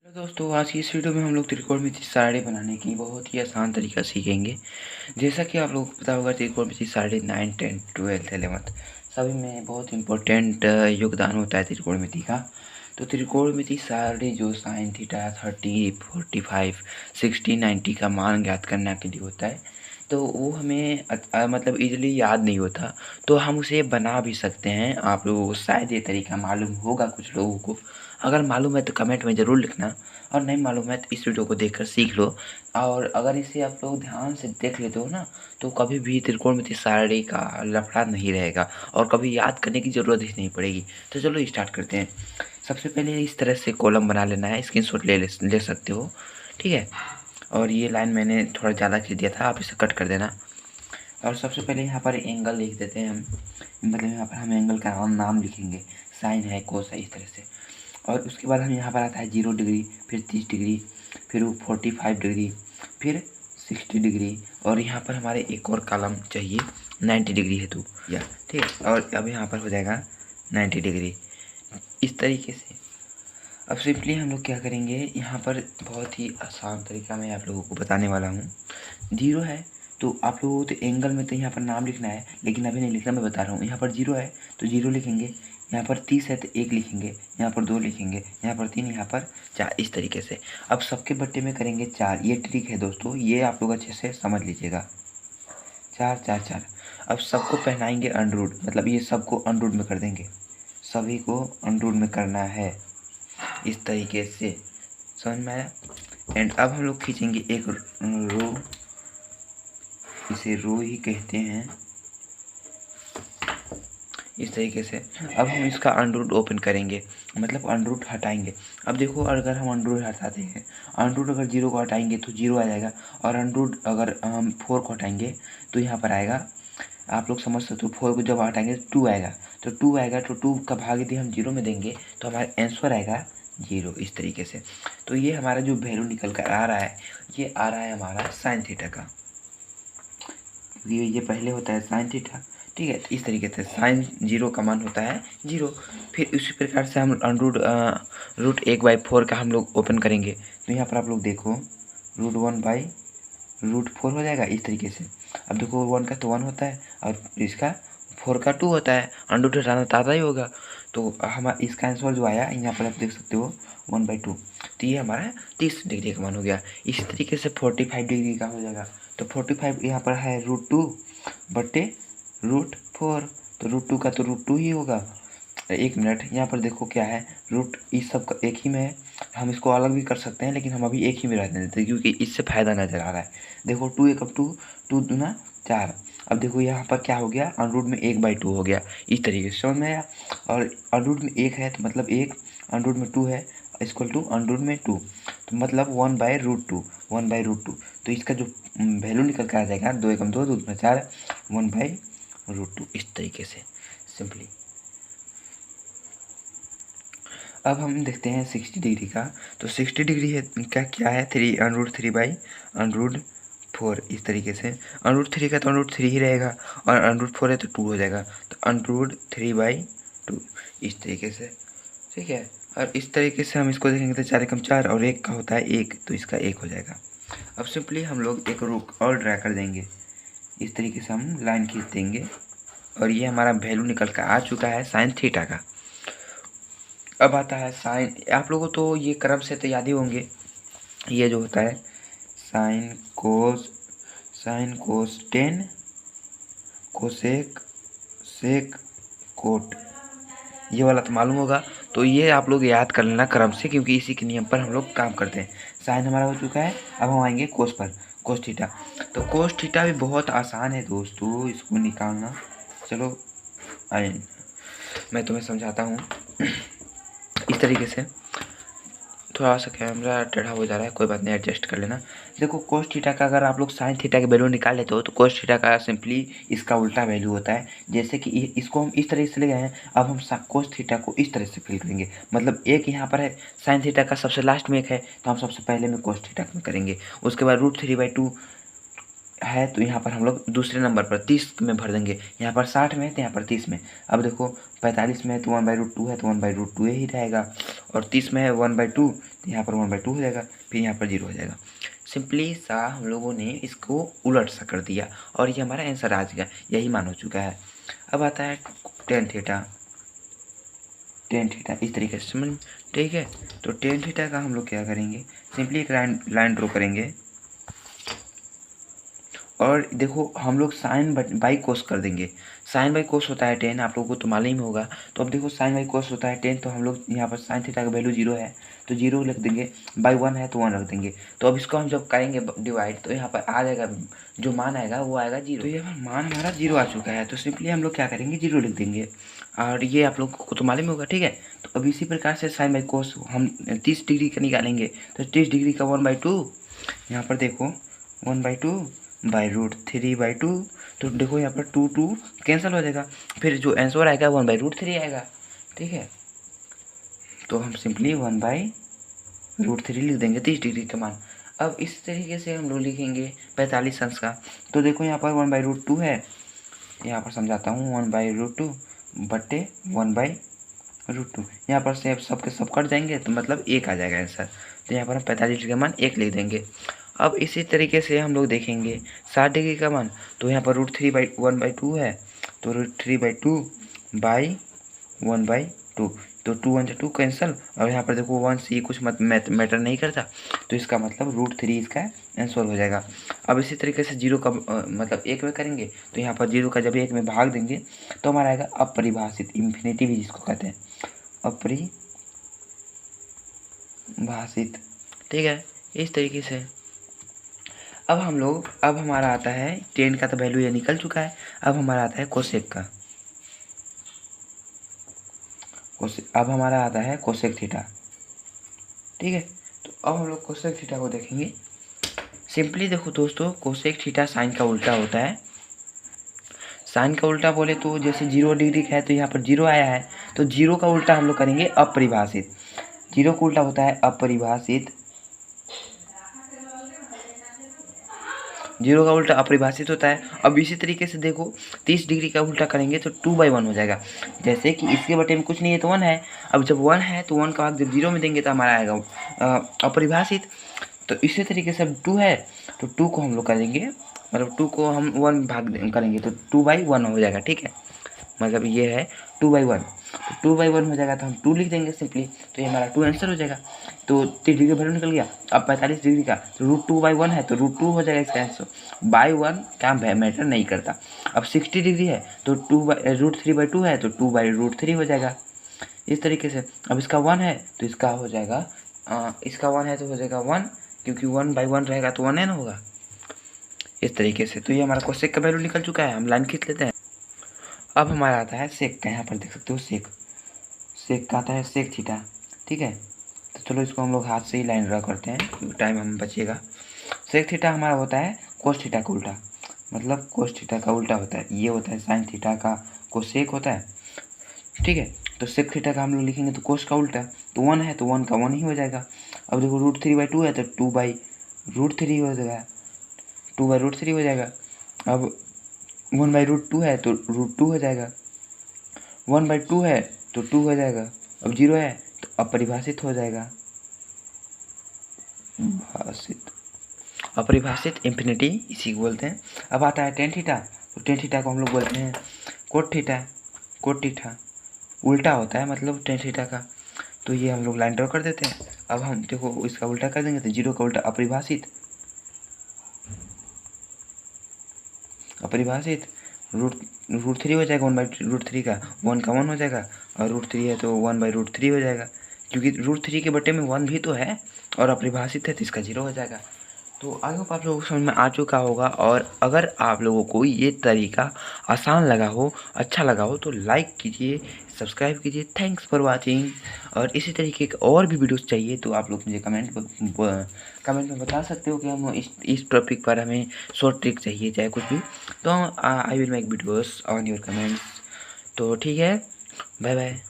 Hello दोस्तों, आज की इस वीडियो में हम लोग त्रिकोणमितीय सारणी बनाने की बहुत ही आसान तरीका सीखेंगे। जैसा कि आप लोगों को पता होगा, त्रिकोणमितीय सारणी 9, 10, 12, 11 सभी में बहुत इम्पोर्टेंट योगदान होता है त्रिकोणमिति का। तो त्रिकोणमितीय सारणी जो साइन थीटा 30, 45, 60, 90 का मान ज्ञात करने के लिए होता है, तो वो हमें मतलब इजीली याद नहीं होता, तो हम उसे बना भी सकते हैं। आप लोगों को शायद ये तरीका मालूम होगा कुछ लोगों को। अगर मालूम है तो कमेंट में ज़रूर लिखना, और नहीं मालूम है तो इस वीडियो को देखकर सीख लो। और अगर इसे आप लोग ध्यान से देख लेते हो ना, तो कभी भी त्रिकोणमितीय सारणी का लफड़ा नहीं रहेगा और कभी याद करने की ज़रूरत ही नहीं पड़ेगी। तो चलो स्टार्ट करते हैं। सबसे पहले इस तरह से कॉलम बना लेना है, स्क्रीनशॉट ले सकते हो, ठीक है। और ये लाइन मैंने थोड़ा ज़्यादा खींच दिया था, आप इसे कट कर देना। और सबसे पहले यहाँ पर एंगल लिख देते हैं हम, मतलब यहाँ पर हम एंगल का नाम लिखेंगे, साइन है, कोस है, इस तरह से। और उसके बाद हम यहाँ पर आता है 0 डिग्री, फिर 30 डिग्री, फिर 45 डिग्री, फिर 60 डिग्री, और यहाँ पर हमारे एक और कॉलम चाहिए 90 डिग्री है तो या ठीक है। और अब यहाँ पर हो जाएगा 90 डिग्री इस तरीके से। अब सिंपली हम लोग क्या करेंगे, यहाँ पर बहुत ही आसान तरीका मैं आप लोगों को बताने वाला हूँ। 0 है तो आप लोगों को तो एंगल में तो यहाँ पर नाम लिखना है, लेकिन अभी नहीं लिखना, मैं बता रहा हूँ। यहाँ पर 0 है तो 0 लिखेंगे, यहाँ पर 30 है तो 1 लिखेंगे, यहाँ पर 2 लिखेंगे, यहाँ पर 3, यहाँ पर 4, इस तरीके से। अब सबके बट्टे में करेंगे 4। ये ट्रिक है दोस्तों, ये आप लोग अच्छे से समझ लीजिएगा। 4 4 4। अब सबको पहनाएंगे अंडरवुड, मतलब ये सबको अंडरवुड में कर देंगे, सभी को अंडरवुड में करना है इस तरीके से। समझ में आया? एंड अब हम लोग खींचेंगे एक रो, इसे रो ही कहते हैं, इस तरीके से। अब हम इसका अंडरवुड ओपन करेंगे, मतलब अंडरवुड हटाएंगे। अब देखो, अगर हम अंडरवुड हटाते हैं, अंडरवुड अगर 0 को हटाएंगे तो 0 आ जाएगा, और अंडरवुड अगर हम 4 को हटाएंगे तो यहाँ पर आएगा, आप लोग समझ सकते हो। 4 को जब हटाएंगे तो 2 आएगा, तो 2 आएगा, तो 2 का भाग यदि हम 0 में देंगे तो हमारा आंसर आएगा 0, इस तरीके से। तो ये हमारा जो वैल्यू निकल कर आ रहा है, ये आ रहा है हमारा साइन थीटा का। ये पहले होता है साइन थीटा, ठीक है। तो इस तरीके से साइन 0 का मान होता है 0। फिर उसी प्रकार से हम √1/4 का हम लोग ओपन करेंगे, तो यहाँ पर आप लोग देखो, √1/√4 हो जाएगा इस तरीके से। अब देखो, 1 का तो 1 होता है और इसका 4 का 2 होता है, अंडर हटाना तो आता ही होगा। तो हमारा इसका आंसर जो आया, यहाँ पर आप देख सकते हो 1/2। तो ये हमारा 30 डिग्री का मान हो गया। इसी तरीके से 45 डिग्री का हो जाएगा, तो 45 यहाँ पर है √2/√4, तो √2 का तो √2 ही होगा। एक मिनट, यहाँ पर देखो क्या है, रूट इस सब का एक ही में है। हम इसको अलग भी कर सकते हैं, लेकिन हम अभी एक ही में रहने देते हैं क्योंकि इससे फ़ायदा नज़र आ रहा है। देखो, 2 1 2, 2 दूना 4। अब देखो यहाँ पर क्या हो गया, अंडरवुड में 1/2 हो गया, इस तरीके से समझ में आया। और अंडरवुड में 1 है तो मतलब 1, अंडरवुड में 2 है इक्वल टू अंडरवुड में 2, तो मतलब 1/√2, 1/√2। तो इसका जो वैल्यू निकल कर आ जाएगा, 2 1 2, 2 दूना 4, 1/√2, इस तरीके से सिंपली। अब हम देखते हैं 60 डिग्री का। तो 60 डिग्री है का क्या है, 3√3/√4, इस तरीके से। √3 का तो √3 ही रहेगा, और √4 है तो 2 हो जाएगा, तो √3/2, इस तरीके से, ठीक है। और इस तरीके से हम इसको देखेंगे तो 4 एकम 4, और 1 का होता है 1, तो इसका 1 हो जाएगा। अब सिंपली हम लोग एक रुख और ड्रा कर देंगे, इस तरीके से हम लाइन खींच देंगे, और ये हमारा वैल्यू निकल कर आ चुका है साइन थीटा का। अब आता है साइन, आप लोगों को तो ये क्रम से तो याद ही होंगे, ये जो होता है साइन कोस टेन, कोसेक, सेक, कोट, ये वाला तो मालूम होगा। तो ये आप लोग याद कर लेना क्रम से, क्योंकि इसी के नियम पर हम लोग काम करते हैं। साइन हमारा हो चुका है, अब हम आएंगे कोस पर, कोस थीटा। तो कोस थीटा भी बहुत आसान है दोस्तों, इसको निकालना। चलो आए, मैं तुम्हें समझाता हूँ इस तरीके से। थोड़ा सा कैमरा टेढ़ा हो जा रहा है, कोई बात नहीं, एडजस्ट कर लेना। देखो, कोस थीटा का अगर आप लोग साइन थीटा के वैल्यू निकाल लेते हो, तो कोस थीटा का सिंपली इसका उल्टा वैल्यू होता है। जैसे कि इसको हम इस तरह से ले गए हैं, अब हम कोस थीटा को इस तरह से फिल करेंगे। मतलब एक यहाँ पर है साइन थीटा का, सबसे लास्ट में एक है, तो हम सबसे पहले में कोस थीटा में करेंगे। उसके बाद √3/2 है, तो यहाँ पर हम लोग दूसरे नंबर पर 30 में भर देंगे। यहाँ पर 60 में है तो यहाँ पर 30 में। अब देखो, 45 में है तो 1/√2 है, तो 1/√2 ही रहेगा। और 30 में है 1/2, तो यहाँ पर 1/2 हो जाएगा, फिर यहाँ पर 0 हो जाएगा। सिंपली सा हम लोगों ने इसको उलट सा कर दिया और ये हमारा आंसर आ गया, यही मान हो चुका है। अब आता है टेन थीटा इस तरीके से समझ, ठीक है। तो टेन थीटा का हम लोग क्या करेंगे, सिंपली एक लाइन ड्रॉ करेंगे और देखो हम लोग साइन बाई कोस कर देंगे। साइन बाई कोस होता है 10, आप लोगों को तो मालूम ही होगा। तो अब देखो साइन बाई कोस होता है 10, तो हम लोग यहाँ पर साइन थीटा का वैल्यू 0 है तो 0 लिख देंगे, बाई 1 है तो 1 रख देंगे। तो अब इसको हम जब करेंगे डिवाइड तो यहाँ पर आ जाएगा, जो मान आएगा वो आएगा 0। तो यहाँ मान हमारा 0 आ चुका है, तो सिंपली हम लोग क्या करेंगे 0 लिख देंगे और ये आप लोग को तो मालूम होगा, ठीक है। तो अब इसी प्रकार से साइन बाई कोस हम 30 डिग्री का निकालेंगे, तो 30 डिग्री का 1/2, यहाँ पर देखो 1/2 बाई √3/2, तो देखो यहाँ पर 2 कैंसिल हो जाएगा, फिर जो आंसर आएगा 1/√3 आएगा, ठीक है। तो हम सिंपली 1/√3 लिख देंगे 30 डिग्री का मान। अब इस तरीके से हम लोग लिखेंगे 45 अंश का। तो देखो यहाँ पर 1/√2 है, यहाँ पर समझाता हूँ 1/√2 बटे 1/√2, यहाँ पर से सबके सब कट जाएंगे तो मतलब 1 आ जाएगा आंसर। तो यहाँ पर हम 45 डिग्री का मान 1 लिख देंगे। अब इसी तरीके से हम लोग देखेंगे 60 डिग्री का मान, तो यहाँ पर √3/1/2 है, तो √3/2 बाई 1/2, तो 2 1 2 कैंसिल, और यहाँ पर देखो 1 से कुछ मैटर नहीं करता, तो इसका मतलब √3 इसका आंसर हो जाएगा। अब इसी तरीके से 0 का मतलब 1 में करेंगे, तो यहाँ पर 0 का जब 1 में भाग देंगे तो हमारा आएगा अपरिभाषित, इन्फिनिटी भी जिसको कहते हैं, अपरिभाषित, ठीक है। इस तरीके से अब हमारा आता है 10 का तो वैल्यू ये निकल चुका है। अब हमारा आता है कोसेक का, अब हमारा आता है कोसेक थीटा, ठीक है। तो अब हम लोग कोसेक थीटा को देखेंगे। सिंपली देखो दोस्तों, कोसेक थीटा साइन का उल्टा होता है। साइन का उल्टा बोले तो जैसे 0 डिग्री का है तो यहाँ पर 0 आया है, तो 0 का उल्टा हम लोग करेंगे अपरिभाषित। 0 का उल्टा होता है अपरिभाषित, 0 का उल्टा अपरिभाषित होता है। अब इसी तरीके से देखो 30 डिग्री का उल्टा करेंगे तो 2/1 हो जाएगा, जैसे कि इसके बटे में कुछ नहीं है तो 1 है। अब जब 1 है तो 1 का भाग जब 0 में देंगे तो हमारा आएगा अपरिभाषित। तो इसी तरीके से अब 2 है तो 2 को हम लोग करेंगे, मतलब 2 को हम 1 भाग करेंगे तो 2/1 हो जाएगा, ठीक है। मतलब ये है 2/1, तो 2/1 हो जाएगा तो हम 2 लिख देंगे सिंपली, तो ये हमारा 2 आंसर हो जाएगा। तो 30 डिग्री वैल्यू निकल गया। अब 45 डिग्री का तो √2/1 है तो √2 हो जाएगा इसका आंसर, बाई 1 क्या मैटर नहीं करता। अब 60 डिग्री है तो √3/2 है तो 2/√3 हो जाएगा, इस तरीके से। अब इसका 1 है तो इसका हो जाएगा इसका 1 है तो हो जाएगा 1, क्योंकि 1/1 रहेगा तो 1 न होगा, इस तरीके से। तो ये हमारा कोसेक का वैल्यू निकल चुका है, हम लाइन खींच लेते हैं। अब हमारा आता है सेक का, यहाँ पर देख सकते हो सेक का आता है सेक थीटा, ठीक है। तो चलो इसको हम लोग हाथ से ही लाइन ड्रा करते हैं क्योंकि टाइम हमें बचेगा। सेक थीटा हमारा होता है कोस थीटा का उल्टा, मतलब कोस थीटा का उल्टा होता है, ये होता है साइन थीटा का कोसेक होता है, ठीक है। तो सेक थीटा का हम लोग लिखेंगे तो कोस का उल्टा, तो 1 है तो 1 का 1 ही हो जाएगा। अब देखो √3/2 है तो 2/√3 हो जाएगा, 2/√3 हो जाएगा। अब 1/√2 है तो √2 हो जाएगा, 1/2 है तो 2 हो जाएगा। अब 0 है तो अपरिभाषित हो जाएगा, अपरिभाषित इन्फिनिटी इसी को बोलते हैं। अब आता है टेन थीटा, तो टेन थीटा को हम लोग बोलते हैं कोट थीटा उल्टा होता है मतलब टेन थीटा का। तो ये हम लोग लाइन ड्रॉ कर देते हैं। अब हम देखो इसका उल्टा कर देंगे तो 0 का उल्टा अपरिभाषित √3 हो जाएगा, 1/√3 का 1 का 1 हो जाएगा, और √3 है तो 1/√3 हो जाएगा, क्योंकि √3 के बटे में 1 भी तो है और अपरिभाषित है तो इसका 0 हो जाएगा। तो आई होप आप लोगों को समझ में आ चुका होगा, और अगर आप लोगों को ये तरीका आसान लगा हो, अच्छा लगा हो तो लाइक कीजिए, सब्सक्राइब कीजिए। Thanks for watching. और इसी तरीके के और भी वीडियोस चाहिए तो आप लोग मुझे कमेंट में बता सकते हो कि हम इस टॉपिक पर हमें शॉर्ट ट्रिक चाहिए चाहे कुछ भी, तो I will make videos on your comments. तो ठीक है, बाय बाय।